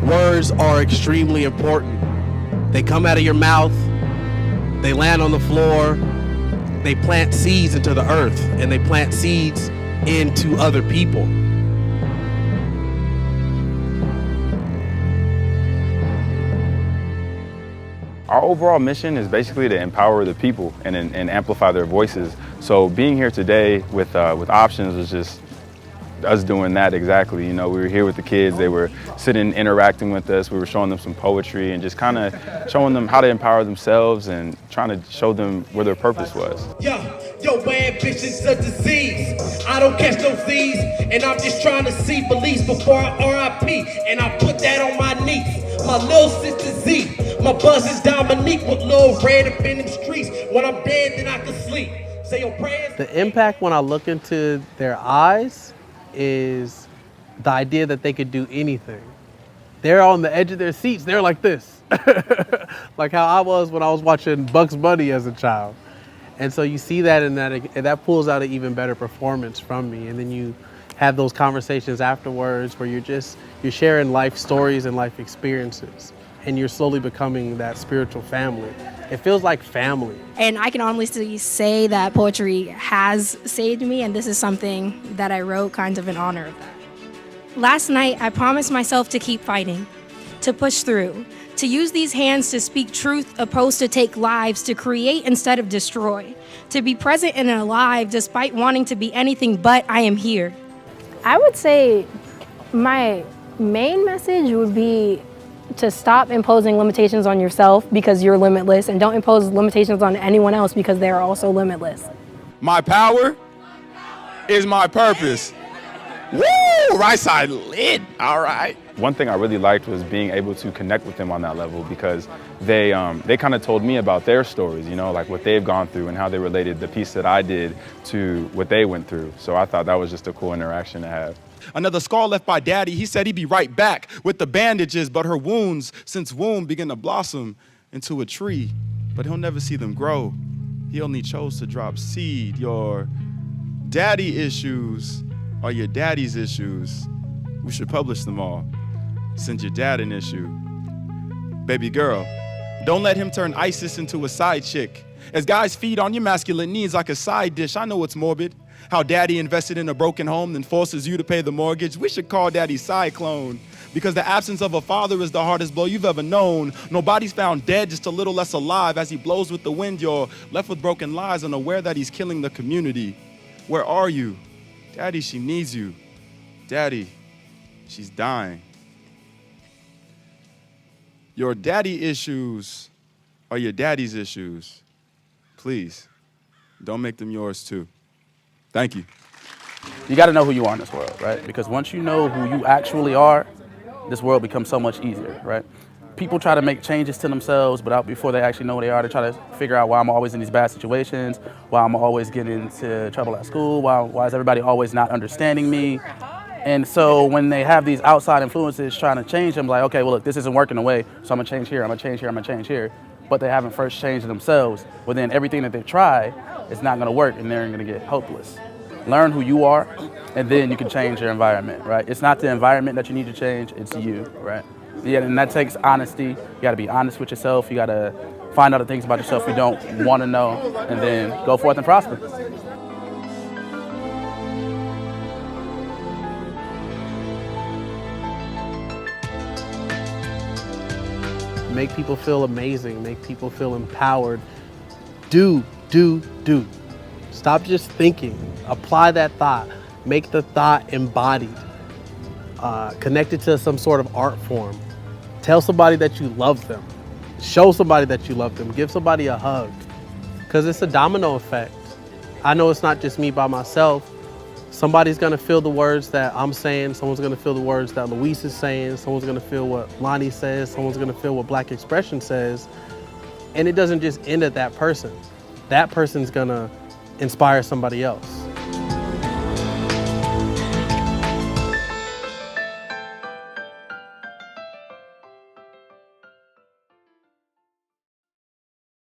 Words are extremely important. They come out of your mouth, they land on the floor, they plant seeds into the earth, and they plant seeds into other people. Our overall mission is basically to empower the people and amplify their voices. So being here today with Options was just us doing that exactly. You know, we were here with the kids, they were sitting, interacting with us, we were showing them some poetry and just kind of showing them how to empower themselves and trying to show them where their purpose was. Yo, my ambition's a disease. I don't catch no Z's, and I'm just trying to see beliefs before I RIP, and I put that on my niece. My little sister Z, my buzz is Dominique with Lil Red up in them streets. When I'm dead, then I can sleep. Say your prayers. The impact when I look into their eyes is the idea that they could do anything. They're on the edge of their seats. They're like this, like how I was when I was watching Bugs Bunny as a child. And so you see that, and that pulls out an even better performance from me. And then you have those conversations afterwards where you're sharing life stories and life experiences, and you're slowly becoming that spiritual family. It feels like family. And I can honestly say that poetry has saved me, and this is something that I wrote kind of in honor of that. Last night, I promised myself to keep fighting, to push through, to use these hands to speak truth opposed to take lives, to create instead of destroy, to be present and alive despite wanting to be anything but I am here. I would say my main message would be to stop imposing limitations on yourself because you're limitless, and don't impose limitations on anyone else because they are also limitless. My power is my purpose. Woo! Right side lit. All right. One thing I really liked was being able to connect with them on that level, because they kind of told me about their stories, you know, like what they've gone through and how they related the piece that I did to what they went through. So I thought that was just a cool interaction to have. Another scar left by daddy. He said he'd be right back with the bandages, but her wounds since womb begin to blossom into a tree, but he'll never see them grow. He only chose to drop seed. Your daddy issues are your daddy's issues. We should publish them all. Send your dad an issue. Baby girl, don't let him turn ISIS into a side chick. As guys feed on your masculine needs like a side dish, I know it's morbid. How daddy invested in a broken home then forces you to pay the mortgage. We should call daddy Cyclone, because the absence of a father is the hardest blow you've ever known. Nobody's found dead, just a little less alive. As he blows with the wind, you're left with broken lies, unaware that he's killing the community. Where are you? Daddy, she needs you. Daddy, she's dying. Your daddy issues are your daddy's issues. Please, don't make them yours too. Thank you. You got to know who you are in this world, right? Because once you know who you actually are, this world becomes so much easier, right? People try to make changes to themselves, but before they actually know who they are, they try to figure out why I'm always in these bad situations, why I'm always getting into trouble at school, why is everybody always not understanding me? And so when they have these outside influences trying to change them, like, okay, well, look, this isn't working away, so I'm gonna change here, I'm gonna change here, I'm gonna change here. But they haven't first changed themselves. Well, then everything that they try is not gonna work, and they're gonna get hopeless. Learn who you are, and then you can change your environment, right? It's not the environment that you need to change, it's you, right? Yeah, and that takes honesty. You gotta be honest with yourself. You gotta find out the things about yourself you don't wanna know, and then go forth and prosper. Make people feel amazing, make people feel empowered. Do. Stop just thinking, apply that thought, make the thought embodied, connect it to some sort of art form. Tell somebody that you love them, show somebody that you love them, give somebody a hug, because it's a domino effect. I know it's not just me by myself. Somebody's gonna feel the words that I'm saying, someone's gonna feel the words that Luis is saying, someone's gonna feel what Lonnie says, someone's gonna feel what Black Xpression says, and it doesn't just end at that person. That person's gonna inspire somebody else.